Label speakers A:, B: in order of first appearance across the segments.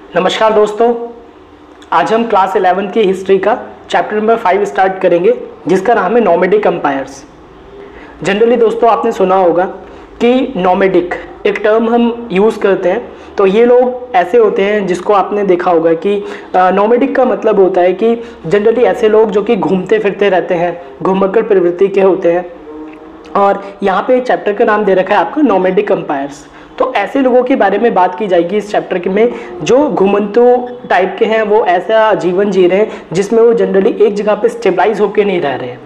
A: नमस्कार दोस्तों, आज हम क्लास 11 की हिस्ट्री का चैप्टर नंबर 5 स्टार्ट करेंगे, जिसका नाम है नोमैडिक एम्पायर्स। जनरली दोस्तों आपने सुना होगा कि नोमैडिक एक टर्म हम यूज़ करते हैं, तो ये लोग ऐसे होते हैं जिसको आपने देखा होगा कि नोमैडिक का मतलब होता है कि जनरली ऐसे लोग जो कि घूमते फिरते रहते हैं, घुमक्कड़ प्रवृत्ति के होते हैं। और यहाँ पे चैप्टर का नाम दे रखा है आपका नोमैडिक एम्पायर्स। तो ऐसे लोगों के बारे में बात की जाएगी इस चैप्टर के में, जो घुमंतु टाइप के हैं, वो ऐसा जीवन जी रहे हैं जिसमें वो जनरली एक जगह पे स्टेबलाइज होकर नहीं रह रहे हैं।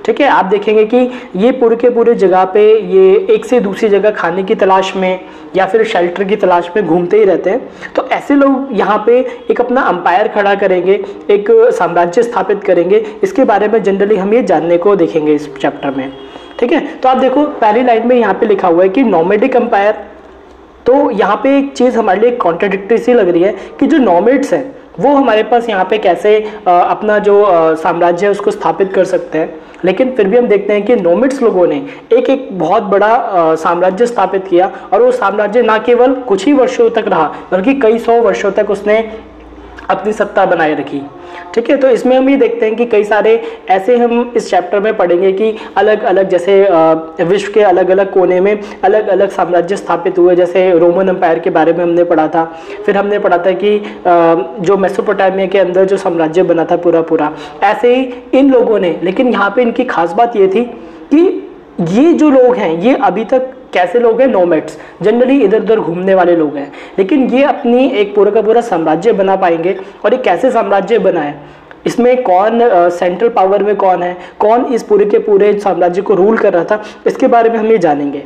A: ठीक है, आप देखेंगे कि ये पूरे के पूरे जगह पे ये एक से दूसरी जगह खाने की तलाश में या फिर शेल्टर की तलाश में घूमते ही रहते हैं। तो ऐसे लोग यहाँ पे एक अपना अंपायर खड़ा करेंगे, एक साम्राज्य स्थापित करेंगे। इसके बारे में जनरली हम ये जानने को देखेंगे इस चैप्टर में। ठीक है, तो आप देखो पहली लाइन में यहाँ पे लिखा हुआ है कि नोमैडिक एम्पायर। तो यहाँ पे एक चीज़ हमारे लिए कॉन्ट्राडिक्टरी सी लग रही है कि जो नोमैड्स हैं वो हमारे पास यहाँ पे कैसे अपना जो साम्राज्य है उसको स्थापित कर सकते हैं। लेकिन फिर भी हम देखते हैं कि नोमैड्स लोगों ने एक बहुत बड़ा साम्राज्य स्थापित किया, और वो साम्राज्य ना केवल कुछ ही वर्षों तक रहा बल्कि कई सौ वर्षों तक उसने अपनी सत्ता बनाए रखी। ठीक है, तो इसमें हम ये देखते हैं कि कई सारे ऐसे हम इस चैप्टर में पढ़ेंगे कि अलग अलग जैसे विश्व के अलग अलग कोने में अलग अलग साम्राज्य स्थापित हुए। जैसे रोमन एम्पायर के बारे में हमने पढ़ा था, फिर हमने पढ़ा था कि जो मेसोपोटामिया के अंदर जो साम्राज्य बना था पूरा, ऐसे ही इन लोगों ने। लेकिन यहाँ पे इनकी खास बात ये थी कि ये जो लोग हैं ये अभी तक कैसे लोग हैं, नोमैड्स, जनरली इधर उधर घूमने वाले लोग हैं। लेकिन ये अपनी एक पूरा का पूरा साम्राज्य बना पाएंगे। और एक कैसे साम्राज्य बनाए, इसमें कौन सेंट्रल पावर में कौन है, कौन इस पूरे के पूरे साम्राज्य को रूल कर रहा था, इसके बारे में हम ये जानेंगे।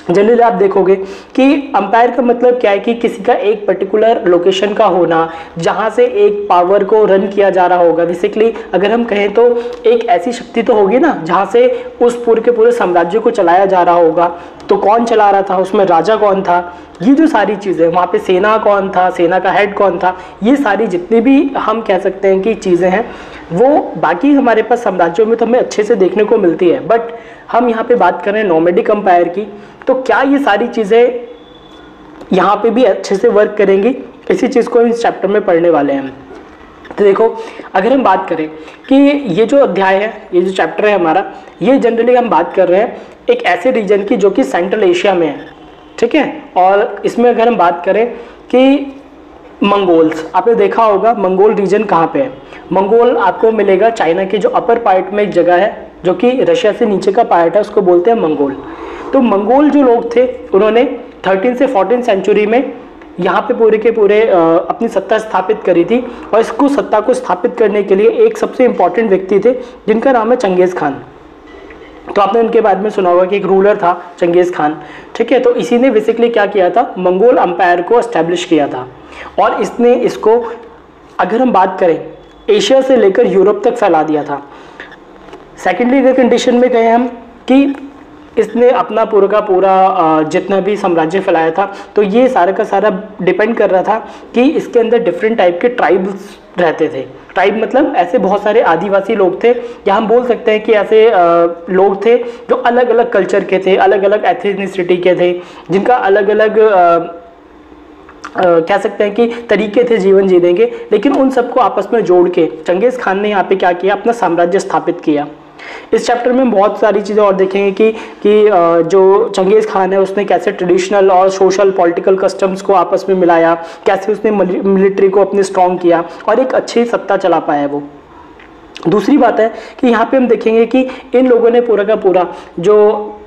A: जनरली आप देखोगे कि अंपायर का मतलब क्या है कि किसी का एक पर्टिकुलर लोकेशन का होना जहां से एक पावर को रन किया जा रहा होगा। बेसिकली अगर हम कहें तो एक ऐसी शक्ति तो होगी ना जहां से उस पूरे के पूरे साम्राज्य को चलाया जा रहा होगा। तो कौन चला रहा था, उसमें राजा कौन था, ये जो सारी चीज़ें, वहाँ पे सेना कौन था, सेना का हेड कौन था, ये सारी जितनी भी हम कह सकते हैं कि चीज़ें हैं वो बाकी हमारे पास साम्राज्यों में तो हमें अच्छे से देखने को मिलती है। बट हम यहाँ पे बात कर रहे हैं नोमैडिक एम्पायर की, तो क्या ये सारी चीज़ें यहाँ पे भी अच्छे से वर्क करेंगी, इसी चीज़ को इस चैप्टर में पढ़ने वाले हैं। तो देखो, अगर हम बात करें कि ये जो अध्याय है, ये जो चैप्टर है हमारा, ये जनरली हम बात कर रहे हैं एक ऐसे रीजन की जो कि सेंट्रल एशिया में है। ठीक है, और इसमें अगर हम बात करें कि मंगोल्स, आपने देखा होगा मंगोल रीजन कहाँ पे है। मंगोल आपको मिलेगा चाइना के जो अपर पार्ट में एक जगह है जो कि रशिया से नीचे का पार्ट है, उसको बोलते हैं मंगोल। तो मंगोल जो लोग थे उन्होंने 13 से 14 सेंचुरी में यहाँ पे पूरे के पूरे अपनी सत्ता स्थापित करी थी। और इसको सत्ता को स्थापित करने के लिए एक सबसे इम्पॉर्टेंट व्यक्ति थे जिनका नाम है चंगेज़ खान। तो आपने उनके बारे में सुना होगा कि एक रूलर था चंगेज़ खान। ठीक है, तो इसी ने बेसिकली क्या किया था, मंगोल एम्पायर को एस्टेब्लिश किया था। और इसने इसको अगर हम बात करें एशिया से लेकर यूरोप तक फैला दिया था। सेकेंडली अगर कंडीशन में कहें हम कि इसने अपना पूरा का पूरा जितना भी साम्राज्य फैलाया था, तो ये सारा का सारा डिपेंड कर रहा था कि इसके अंदर डिफरेंट टाइप के ट्राइब्स रहते थे। ट्राइब मतलब ऐसे बहुत सारे आदिवासी लोग थे, या हम बोल सकते हैं कि ऐसे लोग थे जो अलग अलग कल्चर के थे, अलग अलग एथनिसिटी के थे, जिनका अलग अलग कह सकते हैं कि तरीके थे जीवन जीने के। लेकिन उन सबको आपस में जोड़ के चंगेज़ खान ने यहाँ पे क्या किया, अपना साम्राज्य स्थापित किया। इस चैप्टर में बहुत सारी चीज़ें और देखेंगे कि जो चंगेज़ खान है उसने कैसे ट्रेडिशनल और सोशल पॉलिटिकल कस्टम्स को आपस में मिलाया, कैसे उसने मिलिट्री को अपने स्ट्रॉन्ग किया और एक अच्छी सत्ता चला पाया वो। दूसरी बात है कि यहाँ पे हम देखेंगे कि इन लोगों ने पूरा का पूरा जो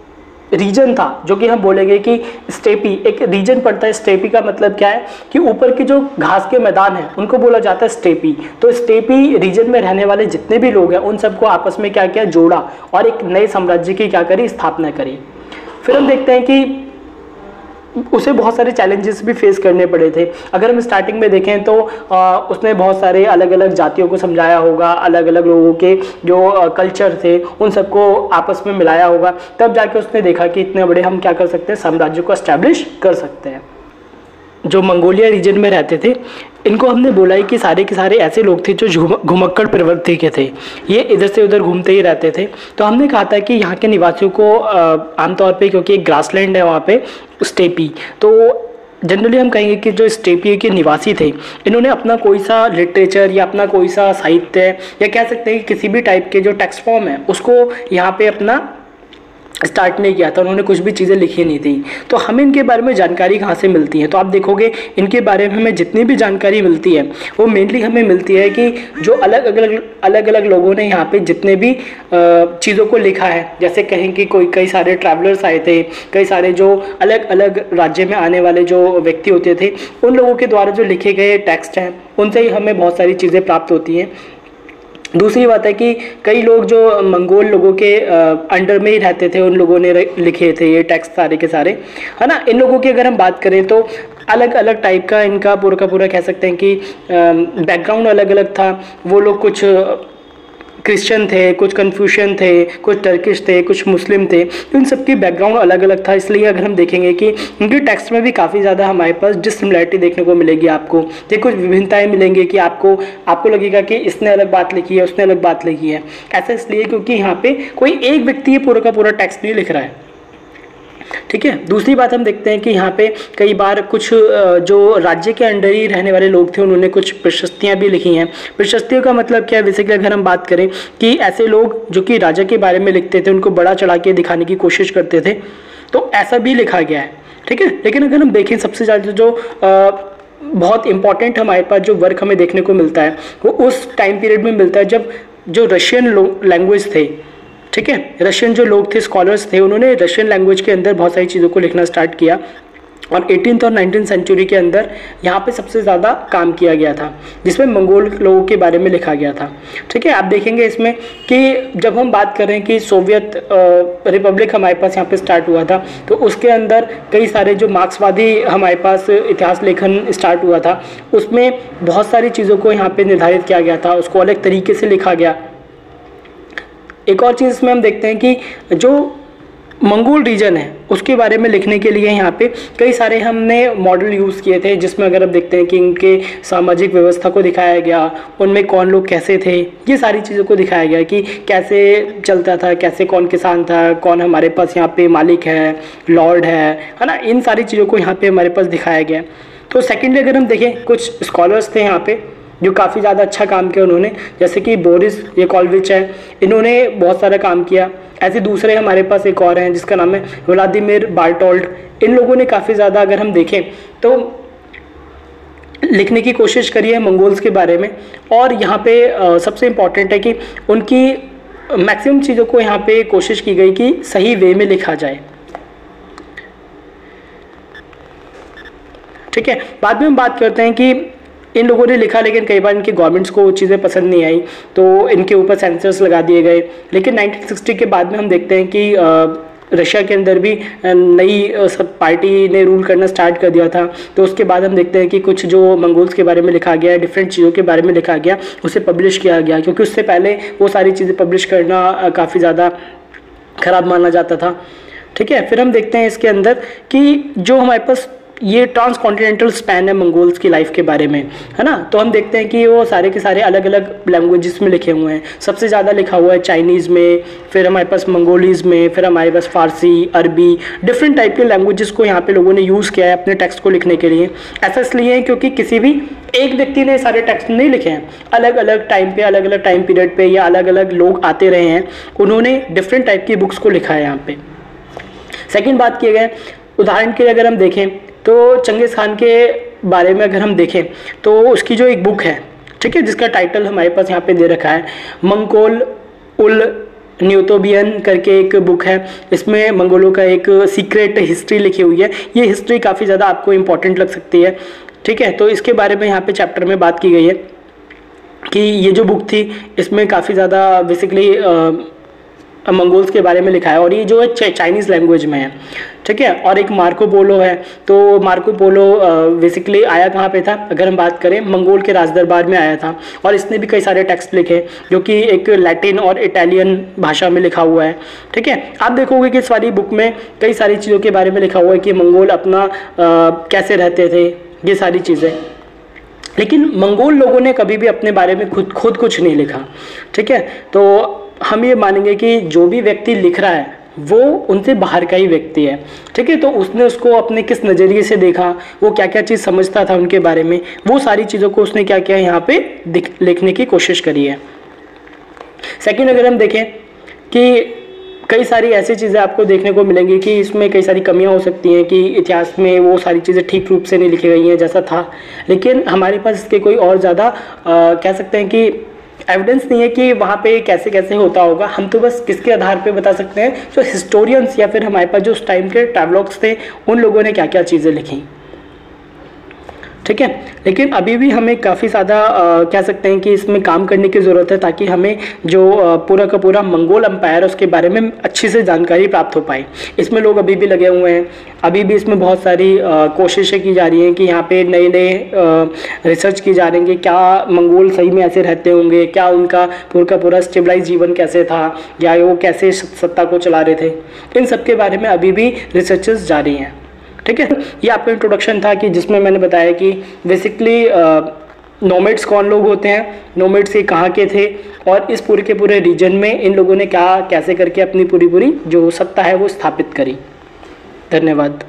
A: रीजन था, जो कि हम बोलेंगे कि स्टेपी एक रीजन पड़ता है। स्टेपी का मतलब क्या है कि ऊपर के जो घास के मैदान हैं उनको बोला जाता है स्टेपी। तो स्टेपी रीजन में रहने वाले जितने भी लोग हैं उन सबको आपस में क्या किया, जोड़ा और एक नए साम्राज्य की क्या करी, स्थापना करी। फिर हम देखते हैं कि उसे बहुत सारे चैलेंजेस भी फेस करने पड़े थे। अगर हम स्टार्टिंग में देखें तो उसने बहुत सारे अलग अलग जातियों को समझाया होगा, अलग अलग लोगों के जो कल्चर थे उन सबको आपस में मिलाया होगा। तब जाके उसने देखा कि इतने बड़े हम क्या कर सकते हैं, साम्राज्य को एस्टैब्लिश कर सकते हैं। जो मंगोलिया रीजन में रहते थे इनको हमने बोला है कि सारे के सारे ऐसे लोग थे जो घुमक्कड़ प्रवृत्ति के थे, ये इधर से उधर घूमते ही रहते थे। तो हमने कहा था कि यहाँ के निवासियों को आमतौर पे, क्योंकि एक ग्रासलैंड है वहाँ पे स्टेपी, तो जनरली हम कहेंगे कि जो स्टेपिये के निवासी थे, इन्होंने अपना कोई सा लिटरेचर या अपना कोई सा साहित्य या कह सकते हैं कि किसी भी टाइप के जो टेक्स्ट फॉर्म है उसको यहाँ पे अपना स्टार्ट नहीं किया था, उन्होंने कुछ भी चीज़ें लिखी नहीं थी। तो हमें इनके बारे में जानकारी कहाँ से मिलती है? तो आप देखोगे इनके बारे में हमें जितनी भी जानकारी मिलती है वो मेनली हमें मिलती है कि जो अलग अलग लोगों ने यहाँ पे जितने भी चीज़ों को लिखा है, जैसे कहें कि कई सारे ट्रैवलर्स आए थे, कई सारे जो अलग अलग राज्य में आने वाले जो व्यक्ति होते थे, उन लोगों के द्वारा जो लिखे गए टेक्स्ट हैं उनसे ही हमें बहुत सारी चीज़ें प्राप्त होती हैं। दूसरी बात है कि कई लोग जो मंगोल लोगों के अंडर में ही रहते थे, उन लोगों ने लिखे थे ये टेक्स्ट सारे के सारे, है ना। इन लोगों की अगर हम बात करें तो अलग अलग टाइप का इनका पूरा का पूरा कह सकते हैं कि बैकग्राउंड अलग अलग था। वो लोग कुछ क्रिश्चियन थे, कुछ कन्फ्यूशियन थे, कुछ टर्किश थे, कुछ मुस्लिम थे, तो इन सबकी बैकग्राउंड अलग अलग था। इसलिए अगर हम देखेंगे कि उनके टेक्स्ट में भी काफ़ी ज़्यादा हमारे पास डिसिमिलरिटी देखने को मिलेगी आपको, तो कुछ विभिन्नताएं मिलेंगी कि आपको लगेगा कि इसने अलग बात लिखी है, उसने अलग बात लिखी है। ऐसा इसलिए क्योंकि यहाँ पे कोई एक व्यक्ति ये पूरा का पूरा टेक्स्ट नहीं लिख रहा है, ठीक है। दूसरी बात हम देखते हैं कि यहाँ पे कई बार कुछ जो राज्य के अंडर ही रहने वाले लोग थे उन्होंने कुछ प्रशस्तियाँ भी लिखी हैं। प्रशस्तियों का मतलब क्या है? बेसिकली अगर हम बात करें कि ऐसे लोग जो कि राजा के बारे में लिखते थे उनको बड़ा चढ़ा के दिखाने की कोशिश करते थे, तो ऐसा भी लिखा गया है, ठीक है। लेकिन अगर हम देखें सबसे ज़्यादा जो बहुत इंपॉर्टेंट हमारे पास जो वर्क हमें देखने को मिलता है वो उस टाइम पीरियड में मिलता है जब जो रशियन लैंग्वेज थे, ठीक है, रशियन जो लोग थे, स्कॉलर्स थे, उन्होंने रशियन लैंग्वेज के अंदर बहुत सारी चीज़ों को लिखना स्टार्ट किया और 18th और 19th सेंचुरी के अंदर यहाँ पे सबसे ज़्यादा काम किया गया था जिसमें मंगोल लोगों के बारे में लिखा गया था, ठीक है। आप देखेंगे इसमें कि जब हम बात कर रहे हैं कि सोवियत रिपब्लिक हमारे पास यहाँ पे स्टार्ट हुआ था, तो उसके अंदर कई सारे जो मार्क्सवादी हमारे पास इतिहास लेखन स्टार्ट हुआ था, उसमें बहुत सारी चीज़ों को यहाँ पर निर्धारित किया गया था, उसको अलग तरीके से लिखा गया। एक और चीज़ इसमें हम देखते हैं कि जो मंगोल रीजन है उसके बारे में लिखने के लिए यहाँ पे कई सारे हमने मॉडल यूज़ किए थे, जिसमें अगर आप देखते हैं कि इनके सामाजिक व्यवस्था को दिखाया गया, उनमें कौन लोग कैसे थे, ये सारी चीज़ों को दिखाया गया कि कैसे चलता था, कैसे कौन किसान था, कौन हमारे पास यहाँ पे मालिक है, लॉर्ड है ना। इन सारी चीज़ों को यहाँ पे हमारे पास दिखाया गया। तो सेकेंडली अगर हम देखें कुछ स्कॉलर्स थे यहाँ पे जो काफ़ी ज़्यादा अच्छा काम किया उन्होंने, जैसे कि बोरिस याकोव्लिच है, इन्होंने बहुत सारा काम किया। ऐसे दूसरे हमारे पास एक और हैं जिसका नाम है व्लादिमीर बार्टोल्ट। इन लोगों ने काफ़ी ज़्यादा अगर हम देखें तो लिखने की कोशिश करी है मंगोल्स के बारे में। और यहाँ पे सबसे इम्पॉर्टेंट है कि उनकी मैक्सिमम चीज़ों को यहाँ पे कोशिश की गई कि सही वे में लिखा जाए, ठीक है। बाद में हम बात करते हैं कि इन लोगों ने लिखा, लेकिन कई बार इनकी गवर्नमेंट्स को वो चीज़ें पसंद नहीं आई तो इनके ऊपर सेंसर्स लगा दिए गए। लेकिन 1960 के बाद में हम देखते हैं कि रशिया के अंदर भी नई सब पार्टी ने रूल करना स्टार्ट कर दिया था। तो उसके बाद हम देखते हैं कि कुछ जो मंगोल्स के बारे में लिखा गया, डिफरेंट चीज़ों के बारे में लिखा गया, उसे पब्लिश किया गया, क्योंकि उससे पहले वो सारी चीज़ें पब्लिश करना काफ़ी ज़्यादा ख़राब माना जाता था, ठीक है। फिर हम देखते हैं इसके अंदर कि जो हमारे पास ये ट्रांसकॉन्टिनेंटल स्पैन है मंगोल्स की लाइफ के बारे में, है ना। तो हम देखते हैं कि वो सारे के सारे अलग अलग लैंग्वेजेस में लिखे हुए हैं। सबसे ज़्यादा लिखा हुआ है चाइनीज़ में, फिर हमारे पास मंगोलीज़ में, फिर हमारे पास फारसी, अरबी, डिफरेंट टाइप के लैंग्वेजेस को यहाँ पे लोगों ने यूज़ किया है अपने टेक्स्ट को लिखने के लिए। ऐसा इसलिए है क्योंकि किसी भी एक व्यक्ति ने सारे टेक्स्ट नहीं लिखे हैं, अलग अलग टाइम पे, अलग अलग टाइम पीरियड पे या अलग अलग लोग आते रहे हैं, उन्होंने डिफरेंट टाइप की बुक्स को लिखा है यहाँ पे। सेकेंड बात किए गए, उदाहरण के लिए अगर हम देखें तो चंगेज़ खान के बारे में अगर हम देखें तो उसकी जो एक बुक है, ठीक है, जिसका टाइटल हमारे पास यहाँ पे दे रखा है मंगोल उल न्यूटोबियन करके एक बुक है। इसमें मंगोलों का एक सीक्रेट हिस्ट्री लिखी हुई है। ये हिस्ट्री काफ़ी ज़्यादा आपको इम्पोर्टेंट लग सकती है, ठीक है। तो इसके बारे में यहाँ पे चैप्टर में बात की गई है कि ये जो बुक थी इसमें काफ़ी ज़्यादा बेसिकली मंगोल्स के बारे में लिखा है और ये जो है चाइनीज़ लैंग्वेज में है, ठीक है। और एक मार्को पोलो है, तो मार्को पोलो बेसिकली आया कहाँ पे था? अगर हम बात करें मंगोल के राजदरबार में आया था और इसने भी कई सारे टेक्स्ट लिखे जो कि एक लैटिन और इटालियन भाषा में लिखा हुआ है, ठीक है। आप देखोगे कि इस वाली बुक में कई सारी चीज़ों के बारे में लिखा हुआ है कि मंगोल अपना कैसे रहते थे, ये सारी चीज़ें। लेकिन मंगोल लोगों ने कभी भी अपने बारे में खुद कुछ नहीं लिखा, ठीक है। तो हम ये मानेंगे कि जो भी व्यक्ति लिख रहा है वो उनसे बाहर का ही व्यक्ति है, ठीक है। तो उसने उसको अपने किस नज़रिए से देखा, वो क्या क्या चीज़ समझता था उनके बारे में, वो सारी चीज़ों को उसने क्या किया यहाँ पे लिखने की कोशिश करी है। सेकंड, अगर हम देखें कि कई सारी ऐसी चीज़ें आपको देखने को मिलेंगी कि इसमें कई सारी कमियां हो सकती हैं कि इतिहास में वो सारी चीज़ें ठीक रूप से नहीं लिखी गई हैं जैसा था, लेकिन हमारे पास इसके कोई और ज़्यादा कह सकते हैं कि एविडेंस नहीं है कि वहाँ पे कैसे कैसे होता होगा। हम तो बस किसके आधार पे बता सकते हैं, जो हिस्टोरियंस या फिर हमारे पास जो उस टाइम के ट्रैवलॉग्स थे उन लोगों ने क्या क्या चीज़ें लिखी, ठीक है। लेकिन अभी भी हमें काफ़ी ज़्यादा कह सकते हैं कि इसमें काम करने की ज़रूरत है, ताकि हमें जो पूरा का पूरा मंगोल एम्पायर है उसके बारे में अच्छी से जानकारी प्राप्त हो पाए। इसमें लोग अभी भी लगे हुए हैं, अभी भी इसमें बहुत सारी कोशिशें की जा रही हैं कि यहाँ पे नए नए रिसर्च की जा रही है कि क्या मंगोल सही में ऐसे रहते होंगे, क्या उनका पूरा का पूरा स्टेबलाइज जीवन कैसे था, या वो कैसे सत्ता को चला रहे थे। इन सब के बारे में अभी भी रिसर्चेस जारी हैं, ठीक है। ये आपका इंट्रोडक्शन था कि जिसमें मैंने बताया कि बेसिकली नोमैड्स कौन लोग होते हैं, नोमैड्स ये कहाँ के थे, और इस पूरे के पूरे रीजन में इन लोगों ने क्या कैसे करके अपनी पूरी जो सत्ता है वो स्थापित करी। धन्यवाद।